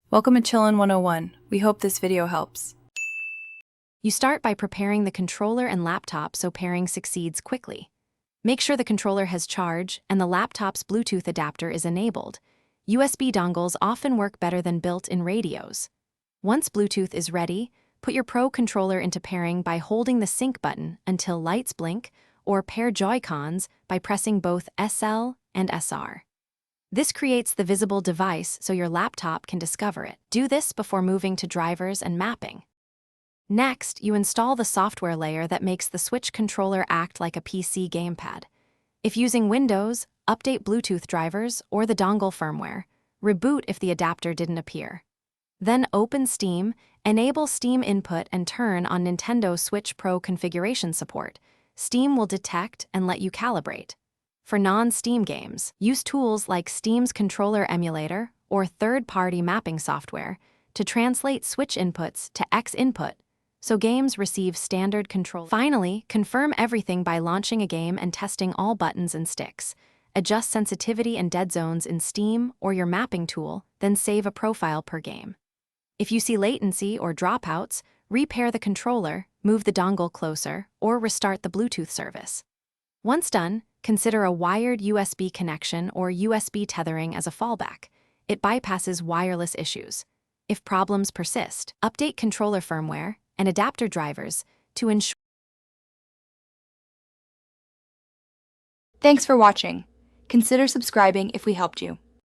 Welcome to Chillin' 101. We hope this video helps. You start by preparing the controller and laptop so pairing succeeds quickly. Make sure the controller has charge and the laptop's Bluetooth adapter is enabled. USB dongles often work better than built-in radios. Once Bluetooth is ready, put your Pro controller into pairing by holding the sync button until lights blink, or pair Joy-Cons by pressing both SL and SR. This creates the visible device so your laptop can discover it. Do this before moving to drivers and mapping. Next, you install the software layer that makes the Switch controller act like a PC gamepad. If using Windows, update Bluetooth drivers or the dongle firmware. Reboot if the adapter didn't appear. Then open Steam, enable Steam input and turn on Nintendo Switch Pro configuration support. Steam will detect and let you calibrate. For non-Steam games, use tools like Steam's controller emulator or third-party mapping software to translate Switch inputs to X input, so games receive standard control. Finally, confirm everything by launching a game and testing all buttons and sticks. Adjust sensitivity and dead zones in Steam or your mapping tool, then save a profile per game. If you see latency or dropouts, repair the controller, move the dongle closer, or restart the Bluetooth service. Once done, consider a wired USB connection or USB tethering as a fallback. It bypasses wireless issues. If problems persist, update controller firmware and adapter drivers to ensure. Thanks for watching. Consider subscribing if we helped you.